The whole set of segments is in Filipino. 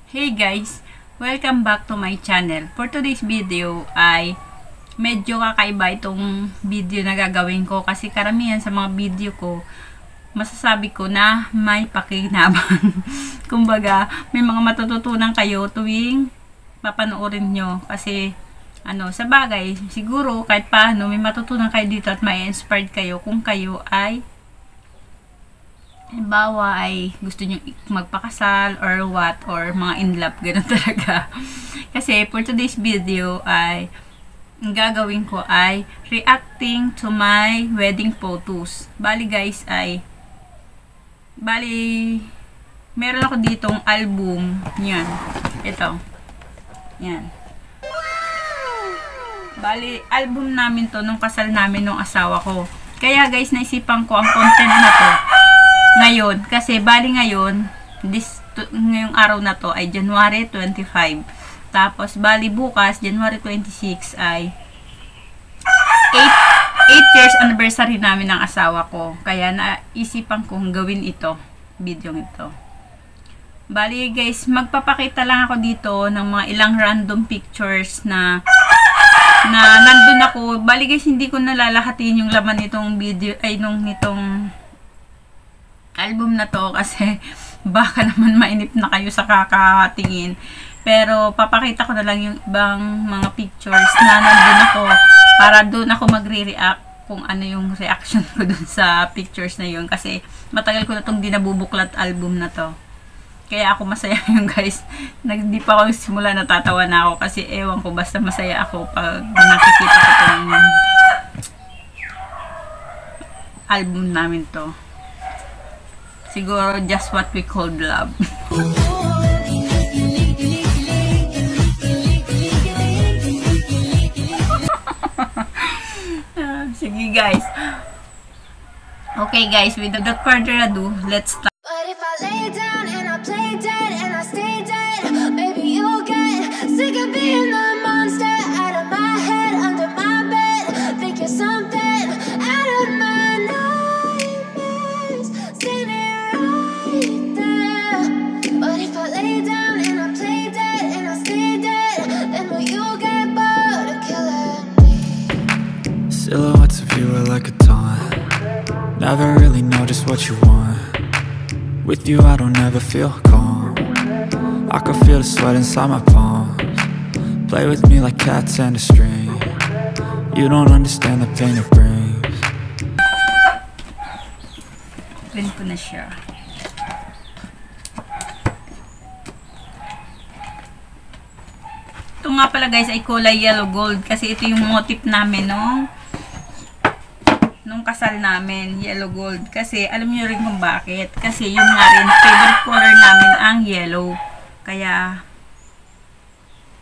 Hey guys! Welcome back to my channel. For today's video ay medyo kakaiba itong video na gagawin ko kasi karamihan sa mga video ko masasabi ko na may pakinabang. Kumbaga, may mga matututunan kayo tuwing papanoorin nyo kasi sa bagay, siguro kahit paano may matutunan kayo dito at may inspired kayo kung kayo ay halimbawa ay gusto nyo magpakasal or what, or mga in love, ganun talaga. Kasi for today's video ay ang gagawin ko ay reacting to my wedding photos. Bali guys meron ako ditong album. Yan. Ito. Yan. Bali, album namin to nung kasal namin nung asawa ko. Kaya guys, naisipan ko ang content na to ngayon. Kasi bali ngayon, ngayong araw na to ay January 25. Tapos, bali bukas, January 26 ay 8 years anniversary namin ng asawa ko. Kaya naisipan kong gawin ito, video ito. Bali guys, magpapakita lang ako dito ng mga ilang random pictures na nandun ako. Bali guys, hindi ko nalalahatin yung laman nitong video, nitong album na to kasi baka naman mainip na kayo sa kakatingin. Pero papakita ko na lang yung ibang mga pictures na nandun ako para doon ako magre-react kung ano yung reaction ko dun sa pictures na yun kasi matagal ko na itong dinabubuklat album na to. Kaya ako masaya yung guys. Hindi pa ako simula natatawa na ako kasi ewan ko, basta masaya ako pag nakikita ko itong album namin to. Siguro just what we call love. Sige guys. Okay guys, without further ado, let's start. But if I lay down and I play dead and I stay dead, maybe you'll get sick of being the monster out of my head, under my bed. Think you're something out of my nightmares, standing right there. But if I lay down and I play dead and I stay dead, then will you get bored of killing me? Silhouettes of you are like a taunt. Never really know just what you want. With you I don't ever feel calm. I can feel the sweat inside my palms. Play with me like cats and a string. You don't understand the pain it brings. Open ko na siya. Ito nga pala guys ay kulay yellow gold kasi ito yung motif namin nung kasal namin, yellow gold. Kasi alam niyo rin kung bakit. Kasi yun nga rin, favorite color namin ang yellow. Kaya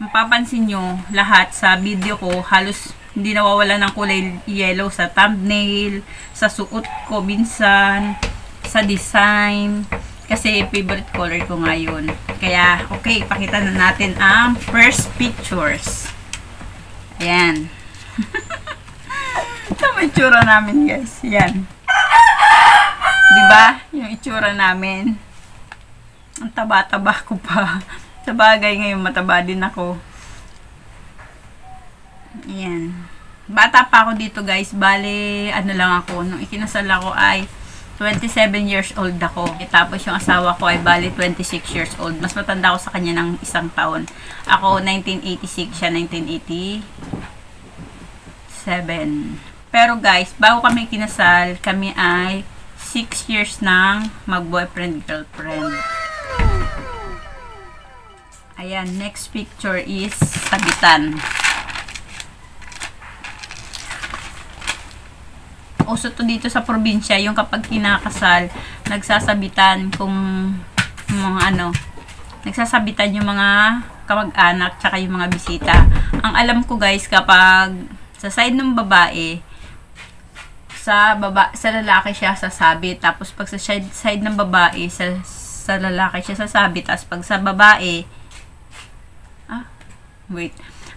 mapapansin nyo lahat sa video ko, halos hindi nawawala ng kulay yellow sa thumbnail, sa suot ko minsan, sa design. Kasi favorite color ko ngayon. Kaya okay, pakita na natin ang first pictures. Ayan. Ito ang itsura namin guys. Yan. Diba? Yung itsura namin. Ang taba-taba ko pa. Sa bagay ngayon mataba din ako. Ayan. Bata pa ako dito guys. Bale, lang ako. Nung ikinasal ako ay 27 years old ako. Tapos yung asawa ko ay bale 26 years old. Mas matanda ako sa kanya ng isang taon. Ako 1986, siya 1987. Pero guys, bago kami kinasal, kami ay 6 years nang mag-boyfriend-girlfriend. Ayan, next picture is sabitan. Uso to dito sa probinsya, yung kapag kinakasal, nagsasabitan nagsasabitan yung mga kamag-anak tsaka yung mga bisita. Ang alam ko guys, kapag sa side ng babae, sa lalaki siya sasabit. Tapos pag sa side ng babae, sa lalaki siya sasabit. Tapos pag sa babae,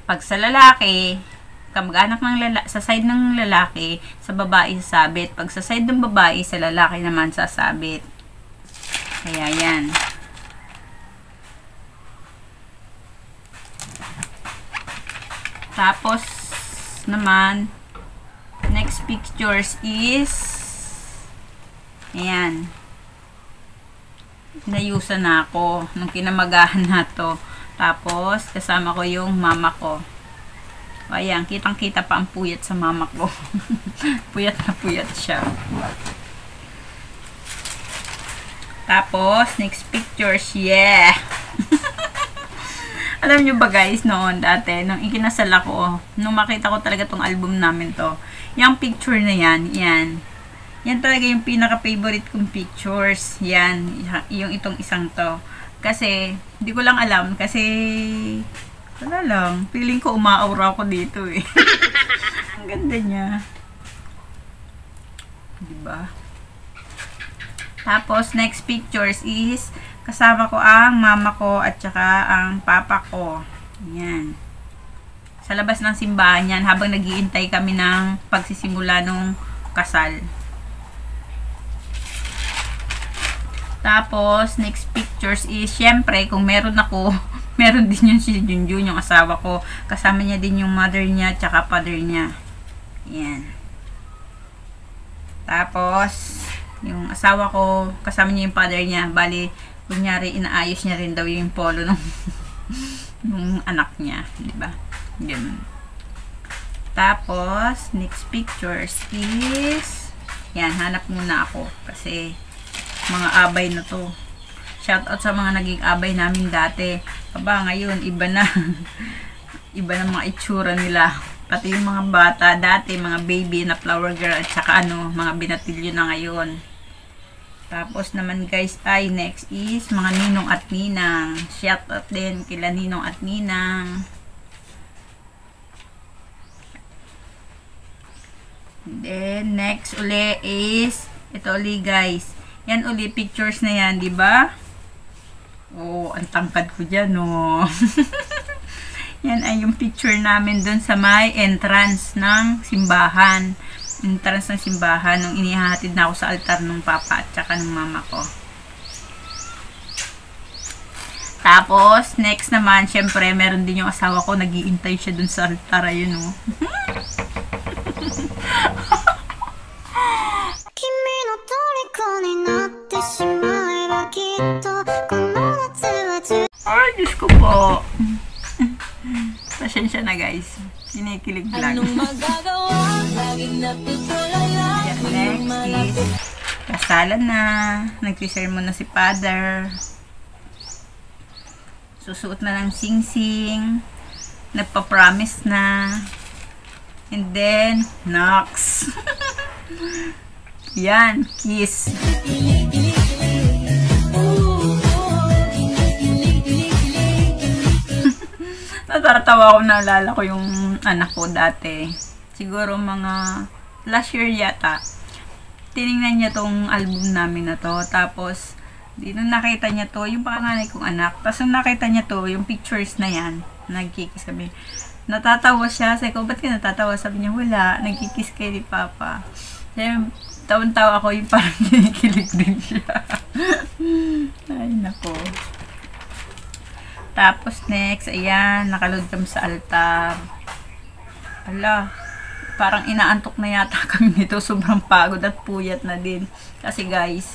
pag sa lalaki, kamag-anak ng sa side ng lalaki, sa babae sasabit. Pag sa side ng babae, sa lalaki naman sasabit. Kaya yan. Tapos naman, next pictures is ayan. Nayusan na ako nung kinamagahan na to. Tapos, kasama ko yung mama ko. O, ayan, kitang-kita pa ang puyat sa mama ko. Puyat na puyat siya. Tapos, next pictures, yeah! Alam nyo ba guys, noon dati, nung ikinasal ako, nung makita ko talaga tong album namin to, yung picture na yan, yan. Yan talaga yung pinaka-favorite kong pictures. Yan, yung itong isang to. Kasi, hindi ko lang alam. Kasi, wala lang. Feeling ko umaaura ako dito eh. Ang ganda niya. Diba? Tapos, next pictures is, kasama ko ang mama ko at saka ang papa ko. Yan. Sa labas ng simbahan yan, habang nag-iintay kami ng pagsisimula nung kasal. Tapos, next pictures is, syempre, kung meron ako, meron din yung si Junjun, yung asawa ko. Kasama niya din yung mother niya, tsaka father niya. Yan. Tapos, yung asawa ko, kasama niya yung father niya. Bali, kunyari, inaayos niya rin daw yung polo ng, ng anak niya. Diba? Ganun. Tapos, next pictures is, yan, hanap muna ako. Kasi, mga abay na to. Shoutout sa mga naging abay namin dati. Aba, ngayon, iba na. Iba na mga itsura nila. Pati yung mga bata dati, mga baby na flower girl at saka ano, mga binatilyo na ngayon. Tapos naman guys, ay next is mga ninong at ninang. Shoutout din kila ninong at ninang. Then, next uli is, ito uli guys. Yan uli, pictures na yan, di ba? Oh, ang tangkad ko dyan, oh. Yan ay yung picture namin dun sa may entrance ng simbahan. Entrance ng simbahan nung inihahatid na ako sa altar ng papa at saka ng mama ko. Tapos, next naman, syempre, meron din yung asawa ko, nag-iintay siya dun sa altar, ayun, oh. Ay, Diyos ko po. Pasensya na guys. Kinikilig lang. Yan, next is kasalan na. Nag-reserve na si father. Susuot na ng sing-sing. Nagpa-promise na. And then, knocks. Yan, kiss. Natatawa ako, naalala ko yung anak ko dati. Siguro mga last year yata. Tinignan niya tong album namin na to. Tapos, nung nakita niya to, yung panganay kong anak. Tapos nung nakita niya to, yung pictures na yan, nagkikis kami. Natatawa siya. Sabi ko, ba't ka natatawa? Sabi niya, wala. Nagkikis kayo ni Papa. Sabi, taon-tawa ako yung parang kinikilig din siya. Ay, nako. Tapos next, ayan, nakaload kami sa altar. Ala, parang inaantok na yata kami nito. Sobrang pagod at puyat na din. Kasi guys,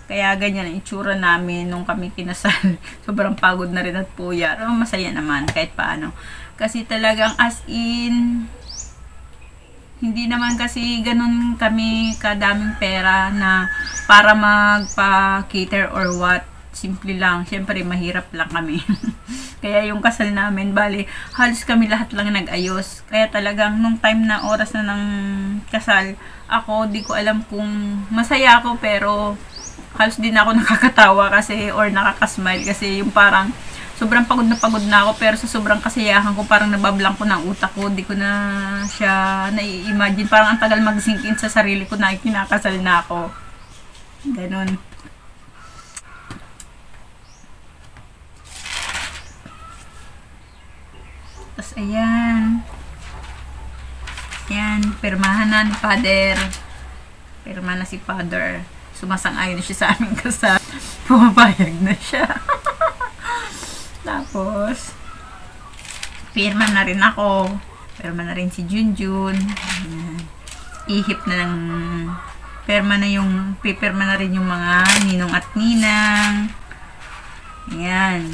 kaya ganyan ang itsura namin nung kami kinasal. Sobrang pagod na rin at puyat. Pero masaya naman kahit paano. Kasi talagang as in, hindi naman kasi ganun kami kadaming pera na para magpa-cater or what. Simple lang. Siyempre, mahirap lang kami. Kaya yung kasal namin, bali, halos kami lahat lang nag-ayos. Kaya talagang, nung time na oras na ng kasal, ako, di ko alam kung masaya ako, pero halos din ako nakakatawa kasi, or nakakasmile kasi yung parang, sobrang pagod na ako, pero sa sobrang kasiyahan ko, parang nabablang ko ng utak ko, di ko na siya nai-imagine. Parang ang tagal mag-sink in sa sarili ko na kinakasal na ako. Ganon. Tapos, ayan. Ayan, pirmahan na ni Father. Pirma na si Father. Sumasang-ayon siya sa aming kasal. Pumapayag na siya. Tapos, Pirma na rin ako. Pirma na rin si Junjun. Ayan. Ihip na lang. Pirma na yung, pipirma na rin yung mga ninong at ninang. Ayan.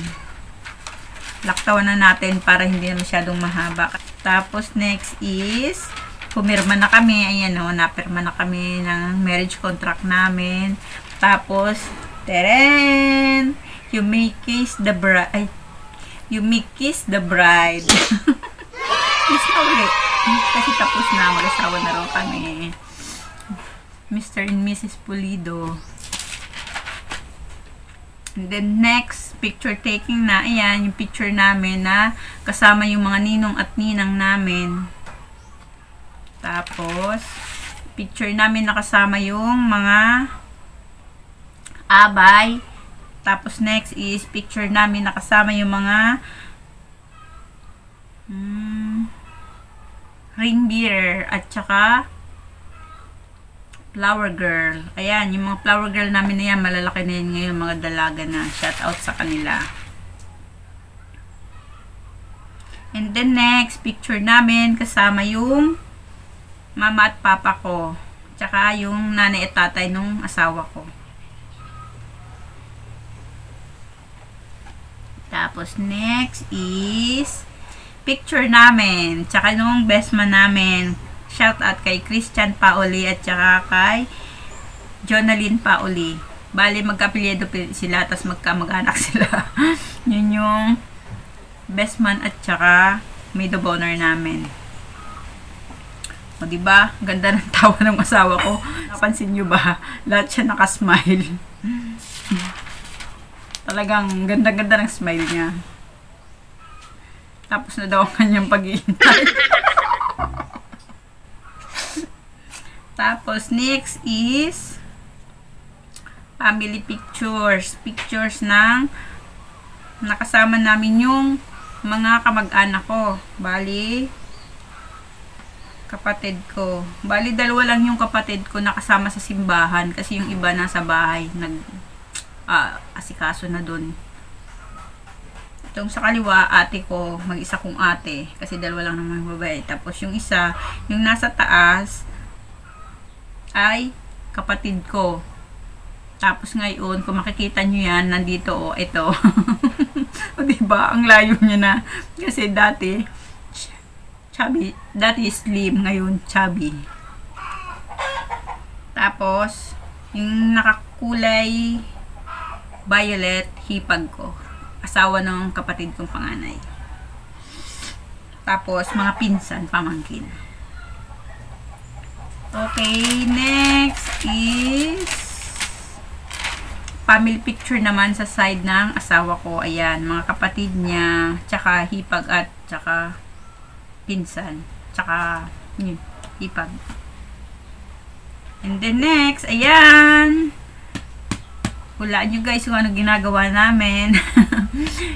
Laktawan na natin para hindi na masyadong mahaba. Tapos next is, pumirma na kami. Ayan o, napirma na kami ng marriage contract namin. Tapos, teren! You may kiss the bride. Ay, you may kiss the bride. Kiss na ulit. Kasi tapos na, mag-asawa na rin kami. Mr. and Mrs. Pulido. And then next, picture taking na. Ayan, yung picture namin na kasama yung mga ninong at ninang namin. Tapos, picture namin na kasama yung mga abay. Tapos next is picture namin na kasama yung mga ring bearer at saka flower girl. Ayan, yung mga flower girl namin na yan, malalaki na yan ngayon, mga dalaga na. Shout out sa kanila. And then next, picture namin kasama yung mama at papa ko. Tsaka yung nanay at tatay nung asawa ko. Tapos next is picture namin. Tsaka nung best man namin. Shout out kay Christian Paoli at saka kay Jonalyn Paoli. Bali, magka-apelyido sila, tapos magkamag-anak sila. Yun yung best man at saka maid of honor namin. O, diba? Ganda ng tawa ng asawa ko. Napansin nyo ba? Lahat siya nakasmile. Talagang ganda-ganda ng smile niya. Tapos na daw ang kanyang pag-iintay. Tapos, next is family pictures. Pictures ng nakasama namin yung mga kamag-anak ko. Bali, kapatid ko. Bali, dalawa lang yung kapatid ko nakasama sa simbahan kasi yung iba nasa bahay. Asikaso na dun. Itong sa kaliwa, ate ko. Mag-isa kong ate. Kasi dalawa lang naman babae. Tapos yung isa, yung nasa taas, ay kapatid ko. Tapos ngayon, kung makikita nyo yan, nandito o, ito. O diba? Ang layo niya na. Kasi dati, chubby. Dati slim, ngayon chubby. Tapos, yung nakakulay violet, hipag ko. Asawa ng kapatid kong panganay. Tapos, mga pinsan, pamangkin. Okay, next is family picture naman sa side ng asawa ko. Ayan, mga kapatid niya, tsaka hipag at tsaka pinsan, tsaka yun, hipag. And then next, ayan. Hulaan nyo guys kung ano ginagawa namin.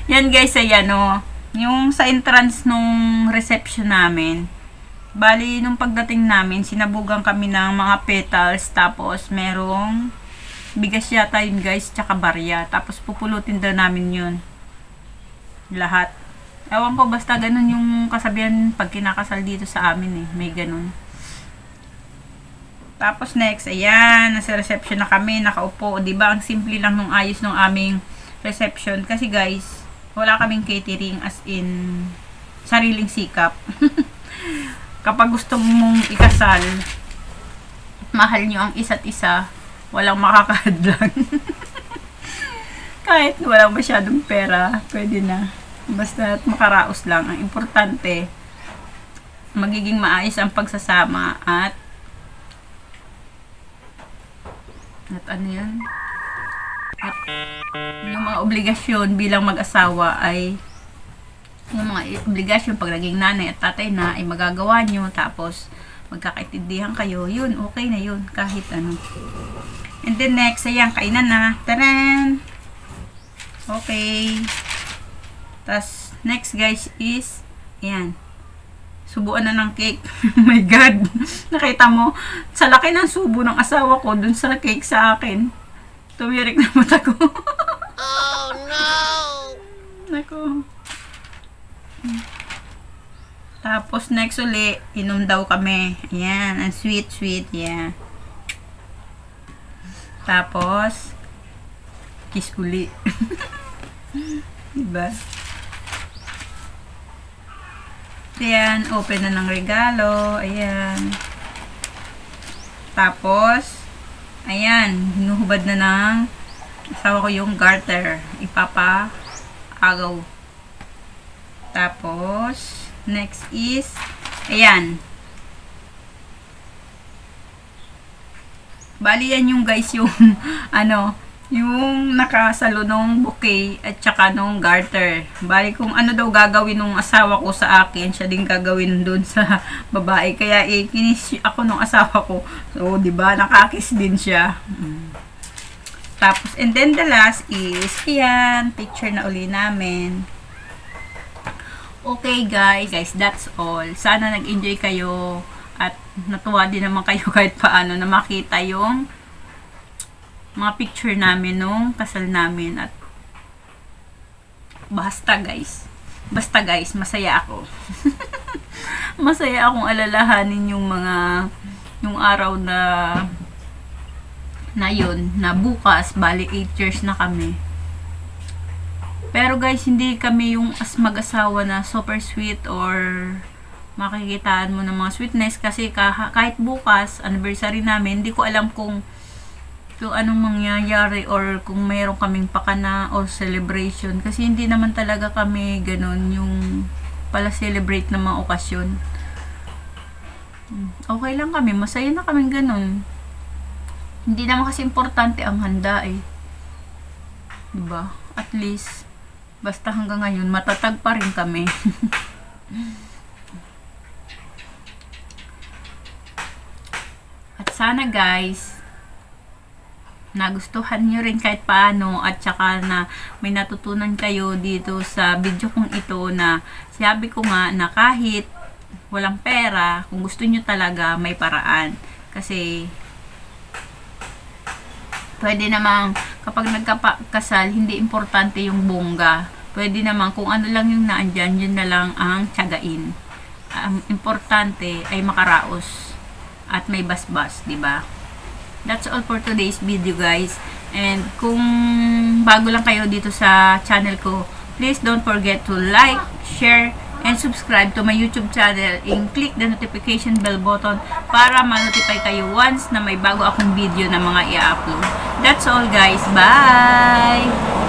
Yan guys, ayan o. Yung sa entrance nung reception namin, bali, nung pagdating namin, sinabugan kami ng mga petals, tapos merong bigas yata yun guys, tsaka barya. Tapos pupulutin daw namin yun. Lahat. Ewan ko, basta ganun yung kasabihan pag kinakasal dito sa amin eh. May ganun. Tapos next, ayan, nasa reception na kami, nakaupo. Diba, ang simple lang nung ayos nung aming reception. Kasi guys, wala kaming catering as in sariling sikap. Kapag gusto mong ikasal, mahal nyo ang isa't isa, walang makakahadlang. Kahit walang masyadong pera, pwede na. Basta makaraos lang. Ang importante, magiging maayos ang pagsasama at ano yan? At yung mga obligasyon bilang mag-asawa ay yung mga obligasyon pag naging nanay at tatay na ay magagawa nyo, tapos magkakaintindihan kayo, yun, okay na yun, kahit ano. And then next, ayan, kainan na. Taran! Okay. Tas next guys is, ayan, subuan na ng cake. Oh my God! Nakita mo, sa laki ng subo ng asawa ko, dun sa cake sa akin, tumirik na mata ko. Oh no! Nako. Tapos, next uli, inom daw kami. Ayan, ang sweet, yeah. Tapos, kiss uli. Diba? Ayan, open na ng regalo. Ayan. Tapos, ayan, hinuhubad na ng asawa ko yung garter. Ipapa-agaw. Tapos, next is, ayan. Bali yan yung guys, yung, yung nakasalo nung bouquet at saka nung garter. Bali kung ano daw gagawin nung asawa ko sa akin, siya din gagawin dun sa babae. Kaya kinis ako nung asawa ko. So, diba, nakakis din siya. Tapos, and then the last is, ayan, picture na uli namin. Okay guys, that's all. Sana nag-enjoy kayo at natuwa din naman kayo kahit paano na makita yung mga picture namin nung kasal namin. At basta guys, masaya ako. Masaya akong alalahanin yung araw na yun, na bukas, bali 8 years na kami. Pero guys, hindi kami yung mag-asawa na super sweet or makikitaan mo ng mga sweetness kasi kahit bukas, anniversary namin, hindi ko alam kung anong mangyayari or kung mayroon kaming pakana or celebration. Kasi hindi naman talaga kami ganun yung pala celebrate ng mga okasyon. Okay lang kami, masaya na kaming ganun. Hindi naman kasi importante ang handa eh. Diba? At least, basta hanggang ngayon, matatag pa rin kami. At sana guys, nagustuhan nyo rin kahit paano at saka na may natutunan kayo dito sa video kong ito na sabi ko nga na kahit walang pera, kung gusto nyo talaga may paraan. Kasi pwede namang kapag nagkakasal, hindi importante yung bongga. Pwede naman kung ano lang yung naandyan, yun na lang ang tiyagain. Importante ay makaraos at may basbas, diba? That's all for today's video guys. And kung bago lang kayo dito sa channel ko, please don't forget to like, share, and subscribe to my YouTube channel and click the notification bell button para ma-notify kayo once na may bago akong video na mga i-upload. That's all guys. Bye!